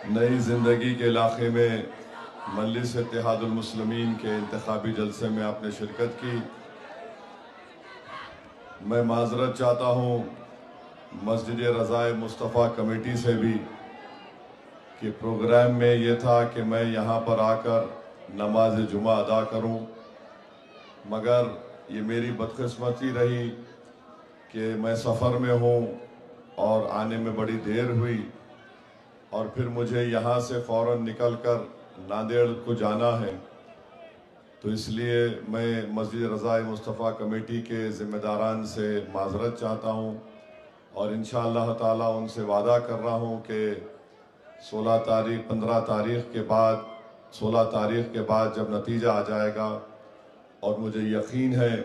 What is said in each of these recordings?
नई ज़िंदगी के इलाके में मजलिस इत्तेहादुल मुस्लिमीन के इंतखाबी जलसे में आपने शिरकत की। मैं माज़रत चाहता हूँ मस्जिद रज़ाए मुस्तफ़ा कमेटी से भी कि प्रोग्राम में ये था कि मैं यहाँ पर आकर नमाज जुमा अदा करूँ, मगर ये मेरी बदकिस्मती रही कि मैं सफ़र में हूँ और आने में बड़ी देर हुई और फिर मुझे यहाँ से फ़ौरन निकलकर नांदेड़ को जाना है। तो इसलिए मैं मस्जिद रज़ाए मुस्तफ़ा कमेटी के ज़िम्मेदारान से माज़रत चाहता हूँ और इंशाअल्लाह ताला उनसे वादा कर रहा हूँ कि 15 तारीख़ के बाद 16 तारीख़ के बाद जब नतीजा आ जाएगा और मुझे यकीन है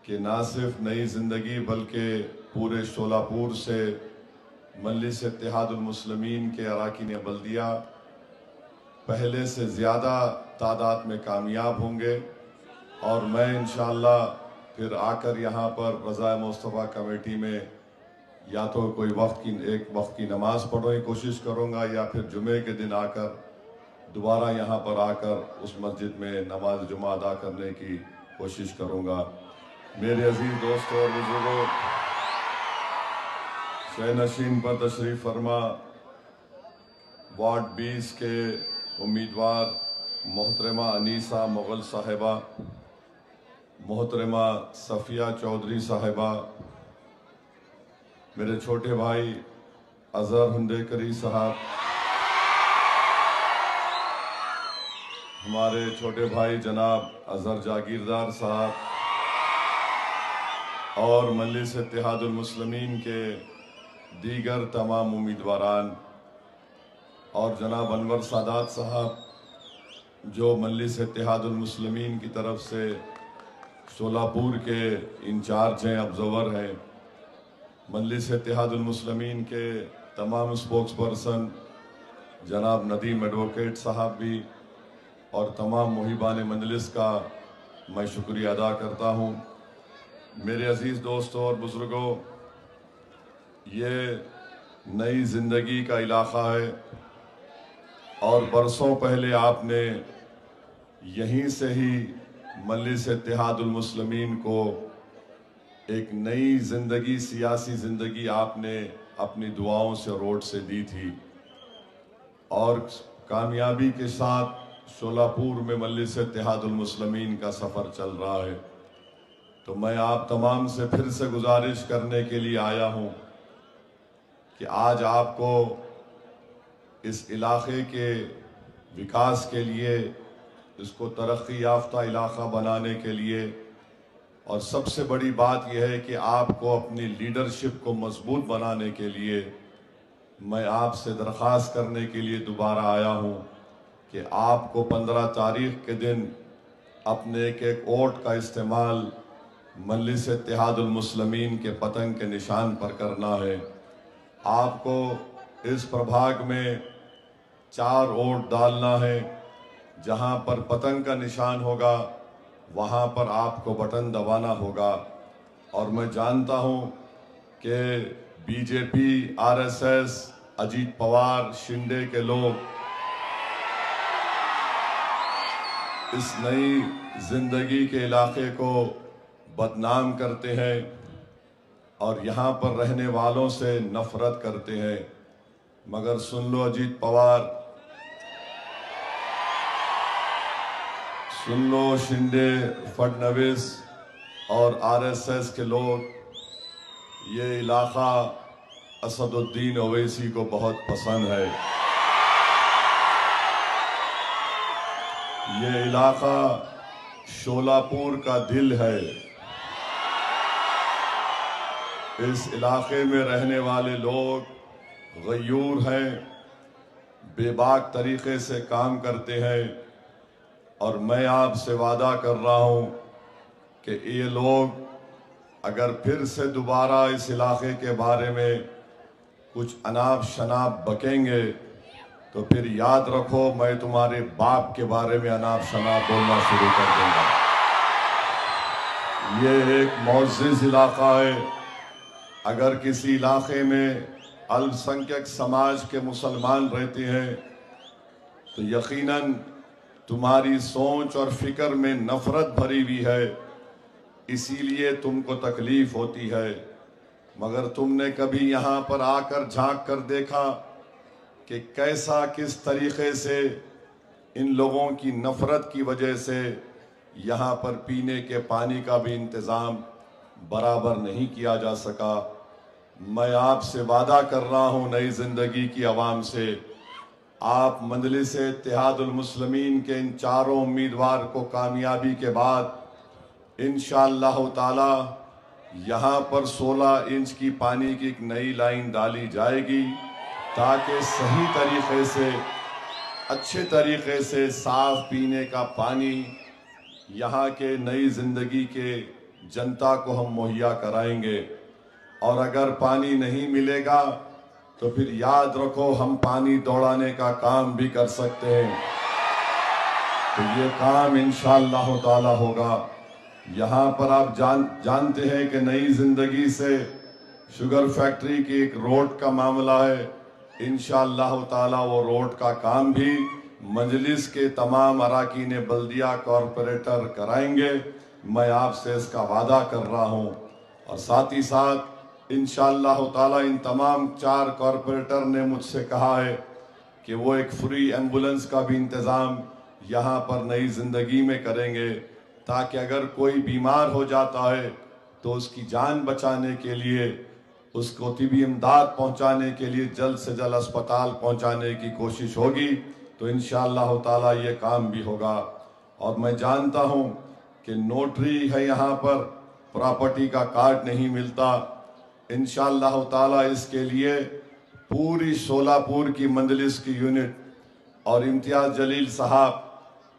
कि ना सिर्फ नई ज़िंदगी बल्कि पूरे शोलापुर से मजलिस इत्तेहादुल मुस्लिमीन के अरकान बल्दिया पहले से ज़्यादा तादाद में कामयाब होंगे और मैं इंशाअल्लाह फिर आकर यहाँ पर रज़ाए मुस्तफ़ा कमेटी में या तो एक वक्त की नमाज़ पढ़ने की कोशिश करूँगा या फिर जुमे के दिन आकर दोबारा यहाँ पर आकर उस मस्जिद में नमाज जुमा अदा करने की कोशिश करूँगा। मेरे अजीज़ दोस्तों और बुजुर्गों, शहनशीन पर तशरीफ़ फरमा वार्ड 20 के उम्मीदवार मोहतरमा अनीसा मुग़ल साहिबा, मोहतरमा सफ़िया चौधरी साहिबा, मेरे छोटे भाई अज़हर हुंडेकरी साहब, हमारे छोटे भाई जनाब अज़हर जागीरदार साहब और मजलिस इत्तेहादुल मुस्लिमीन के दीगर तमाम उम्मीदवारान और जनाब अनवर सादात साहब जो मजलिस इत्तेहादुल मुस्लिमीन की तरफ से शोलापुर के इंचार्ज हैं, ऑब्जर्वर हैं, मजलिस इत्तेहादुल मुस्लिमीन के तमाम स्पोक्स पर्सन जनाब नदीम एडवोकेट साहब भी और तमाम मुहिबान मजलिस का मैं शुक्रिया अदा करता हूँ। मेरे अजीज़ दोस्तों और बुज़ुर्गों, ये नई ज़िंदगी का इलाक़ा है और बरसों पहले आपने यहीं से ही मजलिस इत्तेहादुल मुस्लिमीन को एक नई ज़िंदगी, सियासी ज़िंदगी आपने अपनी दुआओं से रोड से दी थी और कामयाबी के साथ शोलापुर में मजलिस इत्तेहादुल मुस्लिमीन का सफ़र चल रहा है। तो मैं आप तमाम से फिर से गुजारिश करने के लिए आया हूँ कि आज आपको इस इलाक़े के विकास के लिए, इसको तरक्की याफ्ता इलाक़ा बनाने के लिए और सबसे बड़ी बात यह है कि आपको अपनी लीडरशिप को मजबूत बनाने के लिए मैं आपसे दरख्वास्त करने के लिए दोबारा आया हूँ कि आपको 15 तारीख़ के दिन अपने एक वोट का इस्तेमाल मजलिस इत्तेहादुल मुस्लिमीन के पतंग के निशान पर करना है। आपको इस प्रभाग में 4 वोट डालना है। जहां पर पतंग का निशान होगा वहां पर आपको बटन दबाना होगा और मैं जानता हूं कि बीजेपी, आरएसएस, अजीत पवार, शिंदे के लोग इस नई जिंदगी के इलाके को बदनाम करते हैं और यहाँ पर रहने वालों से नफरत करते हैं। मगर सुन लो अजीत पवार, सुन लो शिंदे, फडणवीस और आरएसएस के लोग, ये इलाका असदुद्दीन ओवैसी को बहुत पसंद है। ये इलाका शोलापुर का दिल है। इस इलाके में रहने वाले लोग गयूर हैं, बेबाक तरीके से काम करते हैं और मैं आपसे वादा कर रहा हूं कि ये लोग अगर फिर से दोबारा इस इलाके के बारे में कुछ अनाप शनाप बकेंगे तो फिर याद रखो मैं तुम्हारे बाप के बारे में अनाप शनाप बोलना शुरू कर दूंगा। ये एक मुअज़्ज़िज़ इलाका है। अगर किसी इलाके में अल्पसंख्यक समाज के मुसलमान रहते हैं तो यकीनन तुम्हारी सोच और फिक्र में नफरत भरी हुई है, इसीलिए तुमको तकलीफ होती है। मगर तुमने कभी यहाँ पर आकर झांक कर देखा कि कैसा किस तरीके से इन लोगों की नफरत की वजह से यहाँ पर पीने के पानी का भी इंतज़ाम बराबर नहीं किया जा सका। मैं आपसे वादा कर रहा हूँ नई ज़िंदगी की आवाम से, आप मजलिस इत्तेहादुल मुस्लिमीन के इन चारों उम्मीदवार को कामयाबी के बाद इंशाअल्लाह ताला यहाँ पर 16 इंच की पानी की एक नई लाइन डाली जाएगी ताकि सही तरीके से, अच्छे तरीके से साफ पीने का पानी यहाँ के नई ज़िंदगी के जनता को हम मुहैया कराएंगे। और अगर पानी नहीं मिलेगा तो फिर याद रखो हम पानी दौड़ाने का काम भी कर सकते हैं, तो ये काम इंशाअल्लाह ताला होगा। यहाँ पर आप जानते हैं कि नई ज़िंदगी से शुगर फैक्ट्री की एक रोड का मामला है, इंशाअल्लाह ताला वो रोड का काम भी मजलिस के तमाम अराकीन बल्दिया कॉरपोरेटर कराएंगे। मैं आपसे इसका वादा कर रहा हूँ। और साथ ही साथ इंशाअल्लाह ताला इन तमाम 4 कॉरपोरेटर ने मुझसे कहा है कि वो एक फ्री एम्बुलेंस का भी इंतज़ाम यहाँ पर नई ज़िंदगी में करेंगे, ताकि अगर कोई बीमार हो जाता है तो उसकी जान बचाने के लिए, उसको तिबी इमदाद पहुँचाने के लिए जल्द से जल्द अस्पताल पहुँचाने की कोशिश होगी। तो इंशाअल्लाह ताला ये काम भी होगा। और मैं जानता हूँ कि नोटरी है यहाँ पर, प्रॉपर्टी का कार्ड नहीं मिलता। इंशाअल्लाह ताला इसके लिए पूरी सोलापुर की मंजलिस की यूनिट और इम्तियाज़ जलील साहब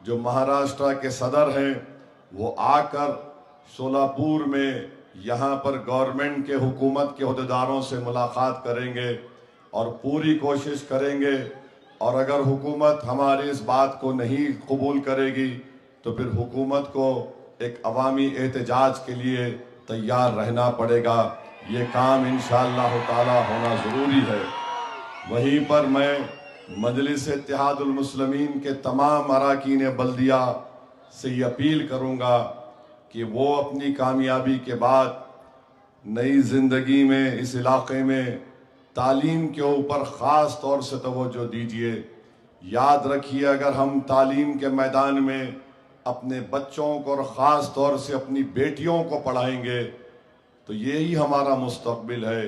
जो महाराष्ट्र के सदर हैं, वो आकर सोलापुर में यहाँ पर गवर्नमेंट के हुकूमत के अहदेदारों से मुलाकात करेंगे और पूरी कोशिश करेंगे। और अगर हुकूमत हमारी इस बात को नहीं कबूल करेगी तो फिर हुकूमत को एक अवामी एहतजाज के लिए तैयार रहना पड़ेगा। ये काम इंशाअल्लाह ताला होना ज़रूरी है। वहीं पर मैं मजलिस इत्तेहादुल मुस्लिमीन के तमाम अराकीन बल्दिया से ये अपील करूँगा कि वो अपनी कामयाबी के बाद नई ज़िंदगी में इस इलाक़े में तालीम के ऊपर ख़ास तौर से तवज्जो दीजिए। याद रखिए, अगर हम तालीम के मैदान में अपने बच्चों को और ख़ास तौर से अपनी बेटियों को पढ़ाएंगे तो यही हमारा मुस्तक़बिल है।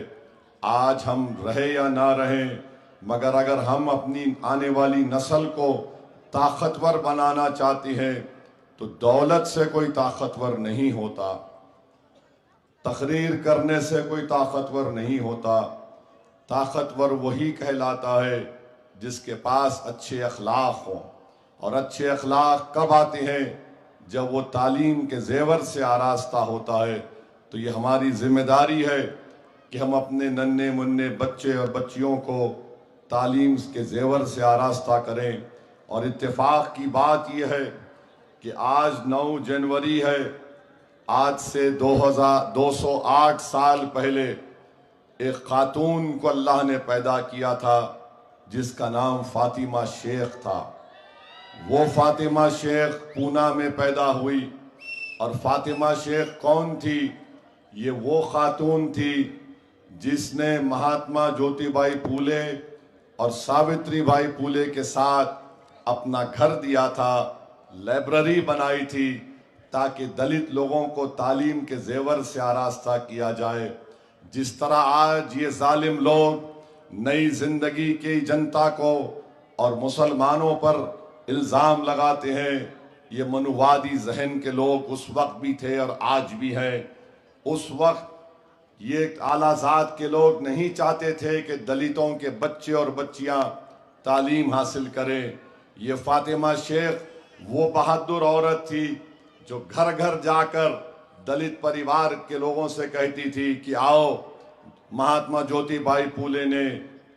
आज हम रहे या ना रहें, मगर अगर हम अपनी आने वाली नस्ल को ताकतवर बनाना चाहते हैं तो दौलत से कोई ताकतवर नहीं होता, तकरीर करने से कोई ताकतवर नहीं होता। ताकतवर वही कहलाता है जिसके पास अच्छे अखलाक हों। और अच्छे अखलाक कब आते हैं? जब वो तालीम के जेवर से आरास्ता होता है। तो ये हमारी जिम्मेदारी है कि हम अपने नन्हे मुन्ने बच्चे और बच्चियों को तालीम के जेवर से आरास्ता करें। और इत्तेफाक की बात यह है कि आज 9 जनवरी है। आज से 208 साल पहले एक खातून को अल्लाह ने पैदा किया था जिसका नाम फातिमा शेख था। वो फातिमा शेख पूना में पैदा हुई। और फातिमा शेख कौन थी? ये वो खातून थी जिसने महात्मा ज्योतिबाई फूले और सावित्री बाई फूले के साथ अपना घर दिया था, लाइब्रेरी बनाई थी ताकि दलित लोगों को तालीम के जेवर से आरास्ता किया जाए। जिस तरह आज ये जालिम लोग नई जिंदगी की जनता को और मुसलमानों पर इल्ज़ाम लगाते हैं, ये मनुवादी जहन के लोग उस वक्त भी थे और आज भी हैं। उस वक्त ये आलाजात के लोग नहीं चाहते थे कि दलितों के बच्चे और बच्चियां तालीम हासिल करें। ये फातिमा शेख वो बहादुर औरत थी जो घर घर जाकर दलित परिवार के लोगों से कहती थी कि आओ, महात्मा ज्योतिबाई फूले ने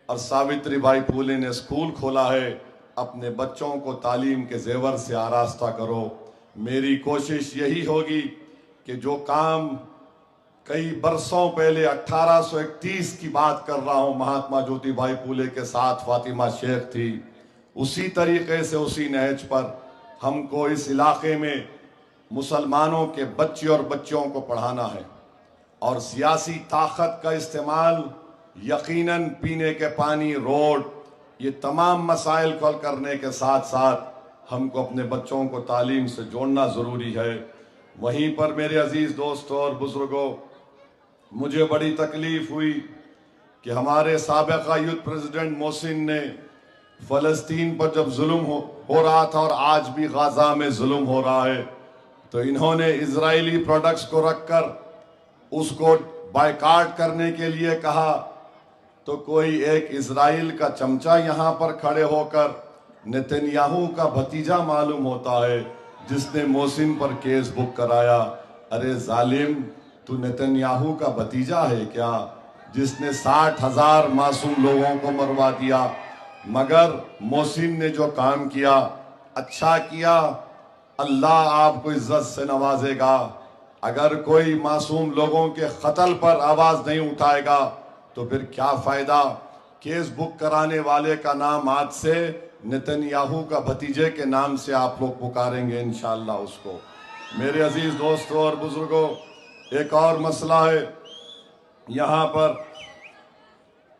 और सावित्री बाई फूले ने स्कूल खोला है, अपने बच्चों को तालीम के जेवर से आरास्ता करो। मेरी कोशिश यही होगी कि जो काम कई बरसों पहले 1831 की बात कर रहा हूं, महात्मा ज्योतिबाई फूले के साथ फातिमा शेख थी। उसी तरीके से उसी नहज पर हमको इस इलाके में मुसलमानों के बच्चे और बच्चियों को पढ़ाना है और सियासी ताकत का इस्तेमाल यकीनन पीने के पानी, रोड, ये तमाम मसाइल को हल करने के साथ साथ हमको अपने बच्चों को तालीम से जोड़ना ज़रूरी है। वहीं पर मेरे अजीज़ दोस्तों और बुज़ुर्गों, मुझे बड़ी तकलीफ़ हुई कि हमारे साबिक़ा यूथ प्रेसिडेंट मोहसिन ने फ़लस्तीन पर जब जुल्म हो रहा था और आज भी गाज़ा में जुल्म हो रहा है, तो इन्होंने इजरायली प्रोडक्ट्स को रखकर उसको बायकाट करने के लिए कहा। तो कोई एक इजराइल का चमचा यहाँ पर खड़े होकर नेतन्याहू का भतीजा मालूम होता है, जिसने मोहसिन पर केस बुक कराया। अरे जालिम, तू नेतन्याहू का भतीजा है क्या, जिसने 60,000 मासूम लोगों को मरवा दिया? मगर मोहसिन ने जो काम किया, अच्छा किया, अल्लाह आपको इज्जत से नवाजेगा। अगर कोई मासूम लोगों के कत्ल पर आवाज नहीं उठाएगा तो फिर क्या फायदा? केस बुक कराने वाले का नाम आज से नेतन्याहू का भतीजे के नाम से आप लोग पुकारेंगे इंशाअल्लाह उसको। मेरे अजीज दोस्तों और बुजुर्गों, एक और मसला है, यहाँ पर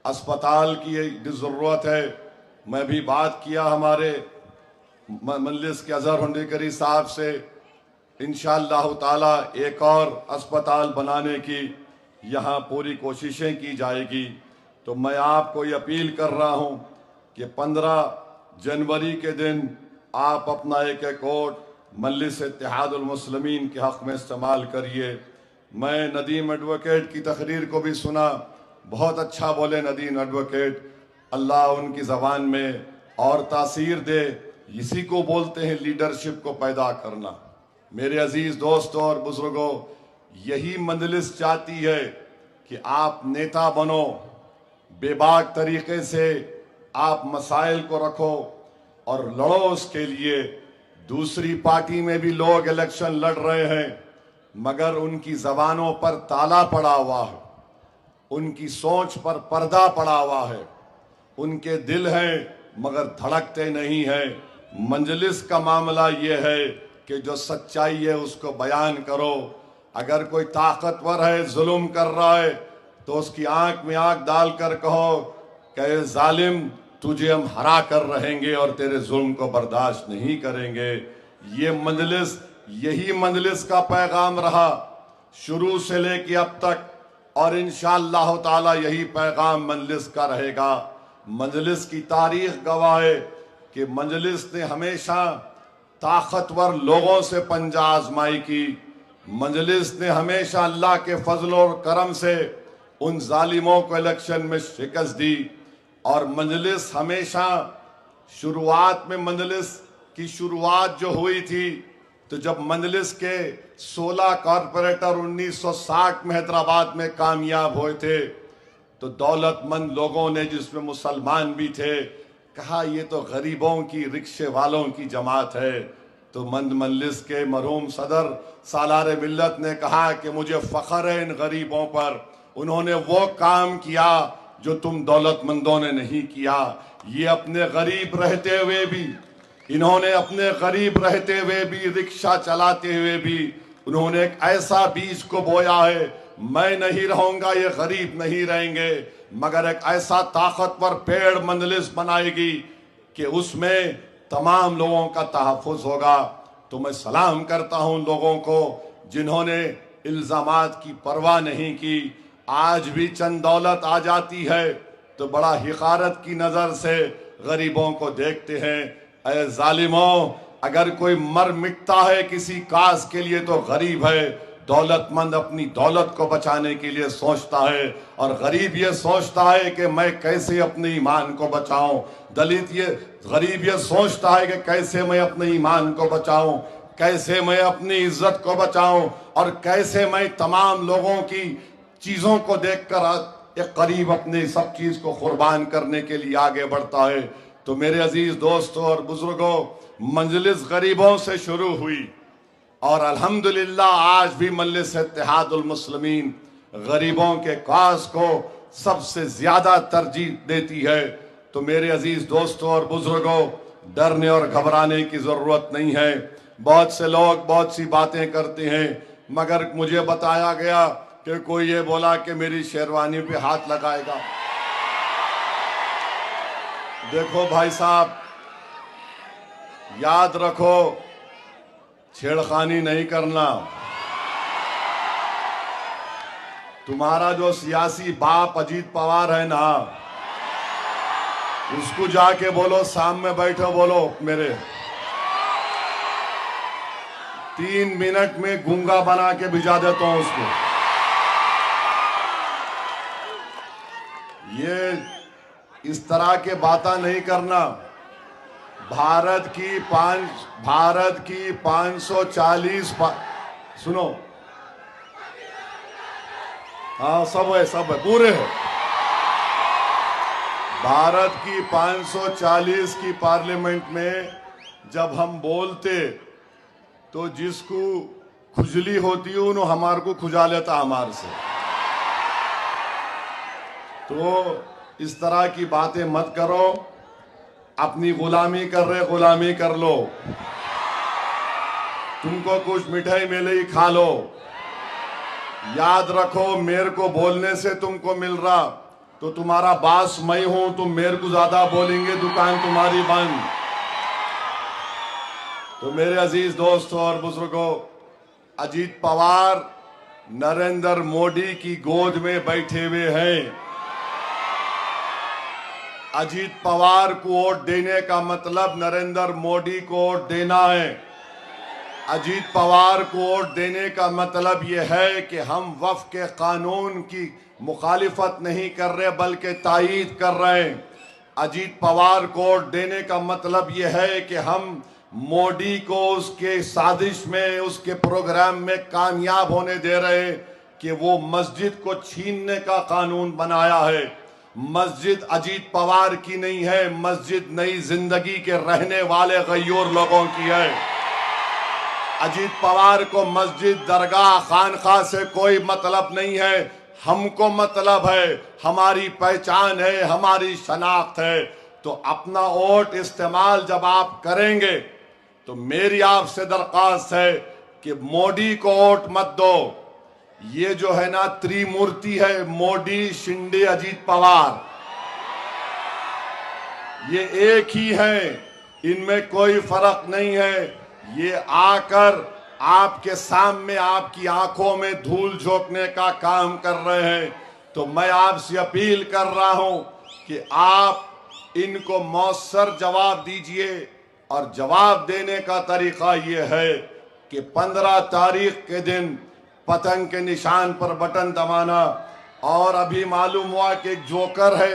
अस्पताल की ज़रूरत है। मैं भी बात किया हमारे मजलिस के अजहर हुंडेकरी साहब से, इंशाअल्लाह ताला एक और अस्पताल बनाने की यहाँ पूरी कोशिशें की जाएगी। तो मैं आपको ये अपील कर रहा हूँ कि 15 जनवरी के दिन आप अपना एक वोट मजलिस इत्तेहादुल मुस्लिमीन के हक़ में इस्तेमाल करिए। मैं नदीम एडवोकेट की तकरीर को भी सुना, बहुत अच्छा बोले नदीम एडवोकेट, अल्लाह उनकी ज़बान में और तासीर दे। इसी को बोलते हैं लीडरशिप को पैदा करना। मेरे अजीज दोस्तों और बुजुर्गों, यही मजलिस चाहती है कि आप नेता बनो, बेबाक तरीके से आप मसाइल को रखो और लड़ो उसके लिए। दूसरी पार्टी में भी लोग इलेक्शन लड़ रहे हैं, मगर उनकी जबानों पर ताला पड़ा हुआ है, उनकी सोच पर पर्दा पड़ा हुआ है, उनके दिल हैं मगर धड़कते नहीं हैं। मंजलिस का मामला ये है कि जो सच्चाई है उसको बयान करो। अगर कोई ताकतवर है, जुल्म कर रहा है, तो उसकी आंख में आंख डालकर कहो कि जालिम, तुझे हम हरा कर रहेंगे और तेरे जुल्म को बर्दाश्त नहीं करेंगे। ये मजलिस, यही मजलिस का पैगाम रहा शुरू से लेके अब तक, और इंशाअल्लाह ताला यही पैगाम मजलिस का रहेगा। मजलिस की तारीख गवाह है कि मजलिस ने हमेशा ताकतवर लोगों से पंजा आजमाई की। मजलिस ने हमेशा अल्लाह के फजल और करम से उन जालिमों को इलेक्शन में शिकस्त दी। और मजलिस हमेशा शुरुआत में, मजलिस की शुरुआत जो हुई थी, तो जब मजलिस के 16 कॉरपोरेटर 1960 में हैदराबाद में कामयाब हुए थे, तो दौलतमंद लोगों ने, जिसमें मुसलमान भी थे, कहा ये तो गरीबों की, रिक्शे वालों की जमात है। तो मंद मजलिस के मरहूम सदर सालार मिल्लत ने कहा कि मुझे फ़ख्र है इन गरीबों पर, उन्होंने वो काम किया जो तुम दौलतमंदों ने नहीं किया। ये अपने गरीब रहते हुए भी, इन्होंने अपने गरीब रहते हुए भी, रिक्शा चलाते हुए भी, उन्होंने एक ऐसा बीज को बोया है, मैं नहीं रहूंगा, ये गरीब नहीं रहेंगे, मगर एक ऐसा ताकतवर पेड़ मजलिस बनाएगी कि उसमें तमाम लोगों का तहफ़्फ़ुज़ होगा। तो मैं सलाम करता हूं लोगों को जिन्होंने इल्ज़ामात की परवाह नहीं की। आज भी चंद दौलत आ जाती है तो बड़ा हिकारत की नज़र से गरीबों को देखते हैं। ऐ जालिमों, अगर कोई मर मिटता है किसी काज के लिए तो गरीब है। दौलतमंद अपनी दौलत को बचाने के लिए सोचता है और गरीब ये सोचता है कि मैं कैसे अपने ईमान को बचाऊं। गरीब ये सोचता है कि कैसे मैं अपने ईमान को बचाऊं, कैसे मैं अपनी इज्जत को बचाऊं, और कैसे मैं तमाम लोगों की चीजों को देखकर एक गरीब अपने सब चीज को कुर्बान करने के लिए आगे बढ़ता है। तो मेरे अजीज दोस्तों और बुजुर्गों, मजलिस गरीबों से शुरू हुई और अल्हम्दुलिल्लाह आज भी मजलिस इत्तेहादुल मुस्लिमीन गरीबों के काज को सबसे ज्यादा तरजीह देती है। तो मेरे अजीज दोस्तों और बुजुर्गों, डरने और घबराने की जरूरत नहीं है। बहुत से लोग बहुत सी बातें करते हैं, मगर मुझे बताया गया कि कोई ये बोला कि मेरी शेरवानी पे हाथ लगाएगा। देखो भाई साहब, याद रखो, छेड़खानी नहीं करना। तुम्हारा जो सियासी बाप अजीत पवार है ना, उसको जाके बोलो, सामने बैठो, बोलो मेरे 3 मिनट में गूंगा बना के भिजा देता हूं उसको। ये इस तरह के बातें नहीं करना। भारत की 540 सुनो, हाँ सब है पूरे है। भारत की 540 की पार्लियामेंट में जब हम बोलते तो जिसको खुजली होती है उन्होंने हमारे को खुजा लेता हमारे से। तो इस तरह की बातें मत करो। अपनी गुलामी कर रहे, गुलामी कर लो। तुमको कुछ मिठाई मिले ही खा लो। याद रखो, मेरे को बोलने से तुमको मिल रहा तो तुम्हारा बास मैं हूं, तुम मेरे को ज्यादा बोलेंगे, दुकान तुम्हारी बंद। तो मेरे अजीज दोस्तों और बुजुर्गों, अजीत पवार नरेंद्र मोदी की गोद में बैठे हुए हैं। अजीत पवार को वोट देने का मतलब नरेंद्र मोदी को वोट देना है। अजीत पवार को वोट देने का मतलब यह है कि हम वक्फ के कानून की मुखालिफत नहीं कर रहे बल्कि तायीद कर रहे हैं। अजीत पवार को वोट देने का मतलब यह है कि हम मोदी को उसके साजिश में, उसके प्रोग्राम में कामयाब होने दे रहे हैं कि वो मस्जिद को छीनने का कानून बनाया है। मस्जिद अजीत पवार की नहीं है, मस्जिद नई जिंदगी के रहने वाले गय्यूर लोगों की है। अजीत पवार को मस्जिद, दरगाह, खानखा से कोई मतलब नहीं है। हमको मतलब है, हमारी पहचान है, हमारी शनाख्त है। तो अपना वोट इस्तेमाल जब आप करेंगे तो मेरी आपसे दरख्वास्त है कि मोदी को वोट मत दो। ये जो है ना त्रिमूर्ति है, मोदी, शिंदे, अजीत पवार, ये एक ही है, इनमें कोई फर्क नहीं है। ये आकर आपके सामने आपकी आंखों में धूल झोंकने का काम कर रहे हैं। तो मैं आपसे अपील कर रहा हूं कि आप इनको मौसर जवाब दीजिए। और जवाब देने का तरीका ये है कि 15 तारीख के दिन पतंग के निशान पर बटन दबाना। और अभी मालूम हुआ कि एक जोकर है,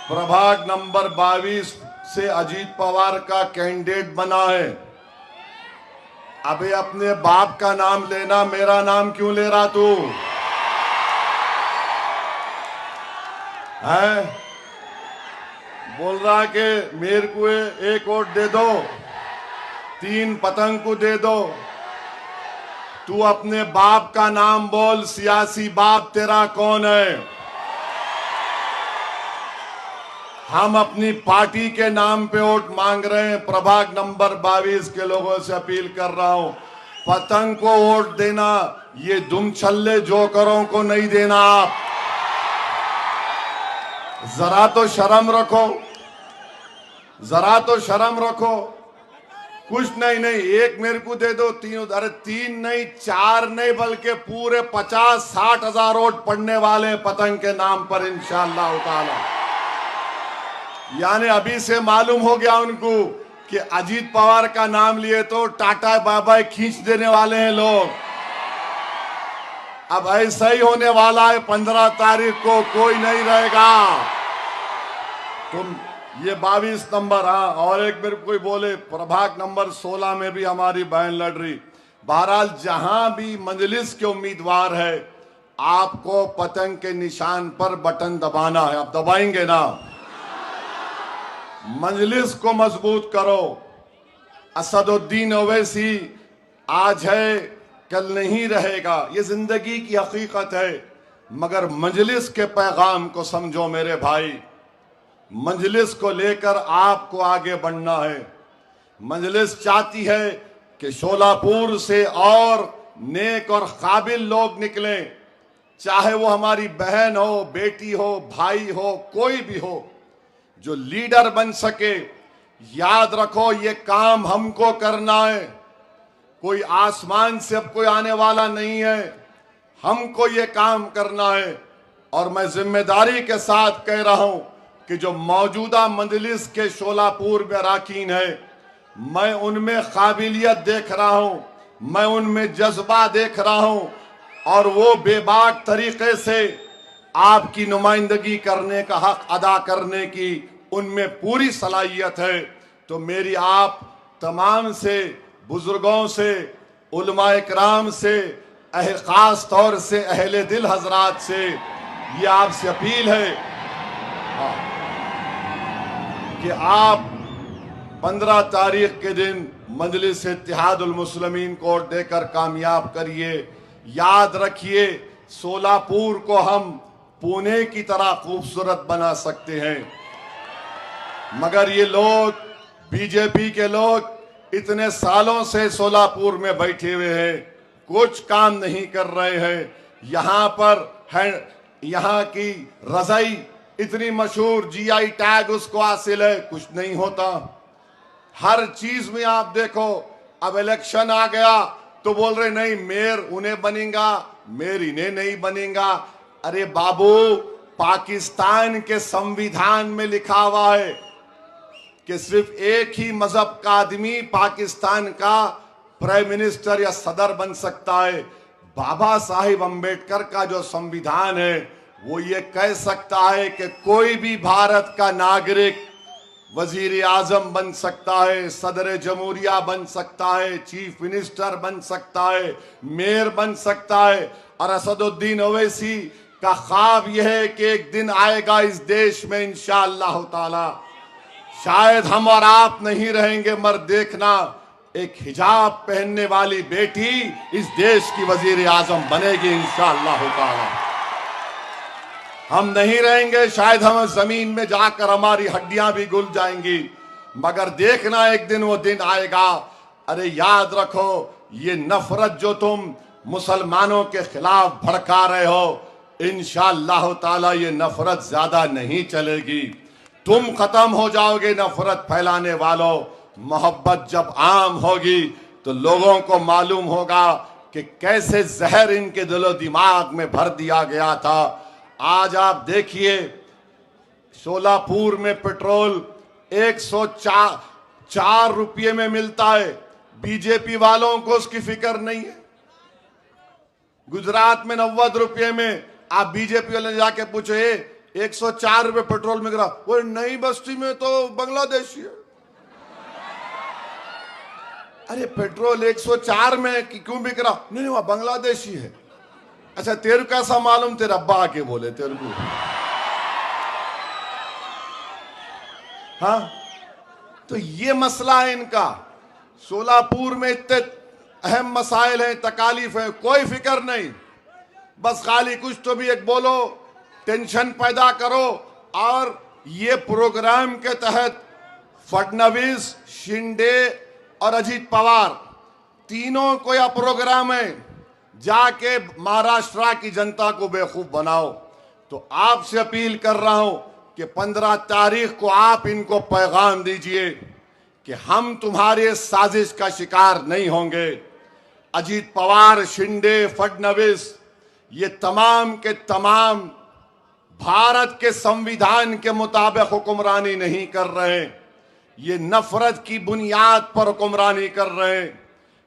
प्रभाग नंबर 22 से अजीत पवार का कैंडिडेट बना है। अबे अपने बाप का नाम लेना, मेरा नाम क्यों ले रहा तू है? बोल रहा कि मेरे को एक वोट दे दो, 3 पतंग को दे दो। तू अपने बाप का नाम बोल, सियासी बाप तेरा कौन है? हम अपनी पार्टी के नाम पे वोट मांग रहे हैं। प्रभाग नंबर 22 के लोगों से अपील कर रहा हूं, पतंग को वोट देना, ये दुम छल्ले जोकरों को नहीं देना। आप जरा तो शर्म रखो, जरा तो शर्म रखो। कुछ नहीं, एक मेरे को दे दो, 3, अरे 3 नहीं, 4 नहीं, बल्कि पूरे 50-60 हजार वोट पड़ने वाले पतंग के नाम पर इंशाअल्लाह ताला। यानी अभी से मालूम हो गया उनको कि अजीत पवार का नाम लिए तो टाटा बाबा खींच देने वाले हैं लोग। अब ऐसा ही होने वाला है, 15 तारीख को कोई नहीं रहेगा। तुम ये 22 नंबर, हाँ, और एक मेरे कोई बोले प्रभाग नंबर 16 में भी हमारी बहन लड़ रही। बहरहाल जहां भी मजलिस के उम्मीदवार है, आपको पतंग के निशान पर बटन दबाना है। आप दबाएंगे ना? मजलिस को मजबूत करो। असदुद्दीन ओवैसी आज है कल नहीं रहेगा, ये जिंदगी की हकीकत है। मगर मजलिस के पैगाम को समझो मेरे भाई, मजलिस को लेकर आपको आगे बढ़ना है। मजलिस चाहती है कि शोलापुर से और नेक और काबिल लोग निकलें, चाहे वो हमारी बहन हो, बेटी हो, भाई हो, कोई भी हो, जो लीडर बन सके। याद रखो ये काम हमको करना है, कोई आसमान से अब कोई आने वाला नहीं है, हमको ये काम करना है। और मैं जिम्मेदारी के साथ कह रहा हूं कि जो मौजूदा मजलिस के शोलापुर में अरकान है, मैं उनमें काबिलियत देख रहा हूं, मैं उनमें जज्बा देख रहा हूं, और वो बेबाक तरीके से आपकी नुमाइंदगी करने का हक अदा करने की उनमें पूरी सलाहियत है। तो मेरी आप तमाम से, बुजुर्गों से, उलमाए कराम से, खास तौर से अहले दिल हजरात से ये आपसे अपील है कि आप 15 तारीख के दिन मजलिस इत्तेहादुल मुस्लिमीन को वोट देकर कामयाब करिए। याद रखिए, शोलापुर को हम पुणे की तरह खूबसूरत बना सकते हैं, मगर ये लोग, बीजेपी के लोग इतने सालों से शोलापुर में बैठे हुए हैं, कुछ काम नहीं कर रहे हैं। यहाँ पर है, यहाँ की रजाई इतनी मशहूर, जीआई टैग उसको हासिल है, कुछ नहीं होता। हर चीज में आप देखो, अब इलेक्शन आ गया तो बोल रहे नहीं मेयर उन्हें बनेगा, मेयर इन्हें नहीं बनेगा। अरे बाबू, पाकिस्तान के संविधान में लिखा हुआ है कि सिर्फ एक ही मजहब का आदमी पाकिस्तान का प्राइम मिनिस्टर या सदर बन सकता है। बाबा साहिब अंबेडकर का जो संविधान है वो ये कह सकता है कि कोई भी भारत का नागरिक वजीर आजम बन सकता है, सदर जमहूरिया बन सकता है, चीफ मिनिस्टर बन सकता है, मेयर बन सकता है। और असदुद्दीन ओवैसी का ख्वाब यह है कि एक दिन आएगा इस देश में इंशाअल्लाह ताला, शायद हम और आप नहीं रहेंगे, मगर देखना एक हिजाब पहनने वाली बेटी इस देश की वजीर आजम बनेगी इंशाअल्लाह ताला। हम नहीं रहेंगे, शायद हम जमीन में जाकर हमारी हड्डियां भी घुल जाएंगी, मगर देखना एक दिन वो दिन आएगा। अरे याद रखो, ये नफरत जो तुम मुसलमानों के खिलाफ भड़का रहे हो, इंशाअल्लाह ताला ये नफरत ज्यादा नहीं चलेगी, तुम खत्म हो जाओगे नफरत फैलाने वालों। मोहब्बत जब आम होगी तो लोगों को मालूम होगा कि कैसे जहर इनके दिलो दिमाग में भर दिया गया था। आज आप देखिए, शोलापुर में पेट्रोल 104 रुपये में मिलता है, बीजेपी वालों को उसकी फिक्र नहीं है। गुजरात में 90 रुपये में, आप बीजेपी वाले जाके पूछो 104 रुपये पेट्रोल मिल रहा, वो नई बस्ती में तो बांग्लादेशी है। अरे पेट्रोल 104 में क्यों बिक रहा? नहीं वहां बांग्लादेशी है। अच्छा तेरे कैसा मालूम? तेरा अब्बा आके बोले तेरे को। हाँ, तो ये मसला है इनका। शोलापुर में इतने अहम मसाइल हैं, तकालीफ है, कोई फिक्र नहीं, बस खाली कुछ तो भी एक बोलो, टेंशन पैदा करो। और ये प्रोग्राम के तहत फडणवीस, शिंदे और अजीत पवार तीनों को यह प्रोग्राम है, जाके महाराष्ट्र की जनता को बेवकूफ बनाओ। तो आपसे अपील कर रहा हूं कि 15 तारीख को आप इनको पैगाम दीजिए कि हम तुम्हारे साजिश का शिकार नहीं होंगे। अजीत पवार, शिंदे, फडणवीस, ये तमाम के तमाम भारत के संविधान के मुताबिक हुक्मरानी नहीं कर रहे, ये नफरत की बुनियाद पर हुक्मरानी कर रहे हैं।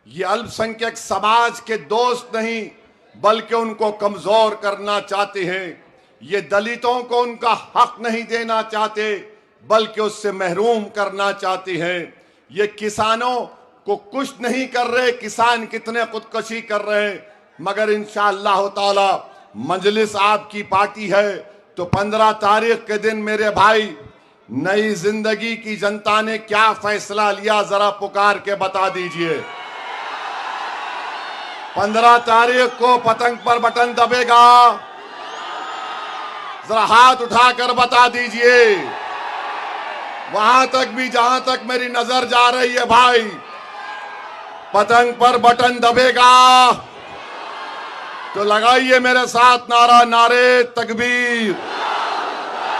ये अल्पसंख्यक समाज के दोस्त नहीं, बल्कि उनको कमजोर करना चाहते हैं। ये दलितों को उनका हक नहीं देना चाहते, बल्कि उससे महरूम करना चाहते हैं। ये किसानों को कुछ नहीं कर रहे, किसान कितने खुदकशी कर रहे हैं, मगर इंशाअल्लाह ताला मजलिस आपकी पार्टी है तो 15 तारीख के दिन मेरे भाई, नई जिंदगी की जनता ने क्या फैसला लिया जरा पुकार के बता दीजिए। 15 तारीख को पतंग पर बटन दबेगा। जरा हाथ उठाकर बता दीजिए, वहां तक भी जहां तक मेरी नजर जा रही है भाई, पतंग पर बटन दबेगा तो लगाइए मेरे साथ नारा, नारे तकबीर,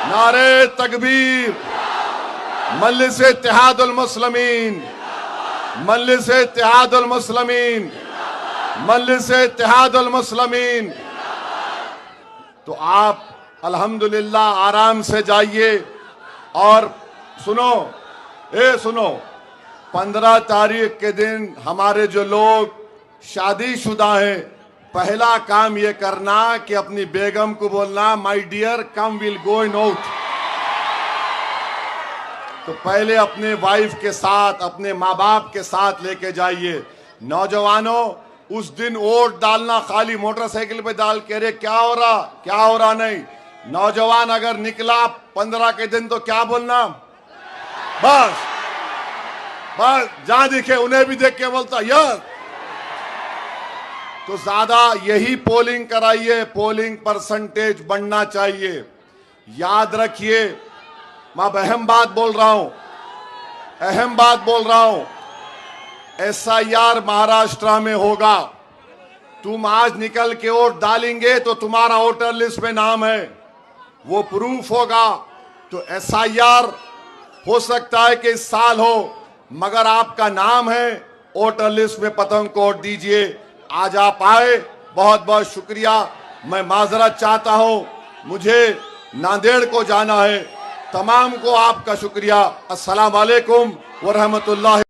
नारे तकबीर। मजलिस इत्तेहादुल मुस्लिमीन, मजलिस इत्तेहादुल मुस्लिमीन, मजलिस इत्तेहादुल मुस्लिमीन। तो आप अल्हम्दुलिल्लाह आराम से जाइए और सुनो, 15 तारीख के दिन हमारे जो लोग शादीशुदा हैं, पहला काम ये करना कि अपनी बेगम को बोलना, my dear come will go in out. तो पहले अपने वाइफ के साथ, अपने माँ बाप के साथ लेके जाइए। नौजवानों, उस दिन वोट डालना खाली मोटरसाइकिल पे डाल के अरे क्या हो रहा नहीं। नौजवान अगर निकला 15 के दिन तो क्या बोलना, बस जहां दिखे उन्हें भी देख के बोलता यस। तो ज्यादा यही पोलिंग कराइए, पोलिंग परसेंटेज बढ़ना चाहिए। याद रखिए, मैं अहम बात बोल रहा हूं, SIR महाराष्ट्र में होगा। तुम आज निकल के वोट डालेंगे तो तुम्हारा वोटर लिस्ट में नाम है, वो प्रूफ होगा। तो SIR हो सकता है कि इस साल हो, मगर आपका नाम है वोटर लिस्ट में, पतंग को वोट दीजिए। आज आप आए, बहुत बहुत शुक्रिया। मैं माजरत चाहता हूं, मुझे नांदेड़ को जाना है। तमाम को आपका शुक्रिया। अस्सलाम वालेकुम व रहमतुल्लाह।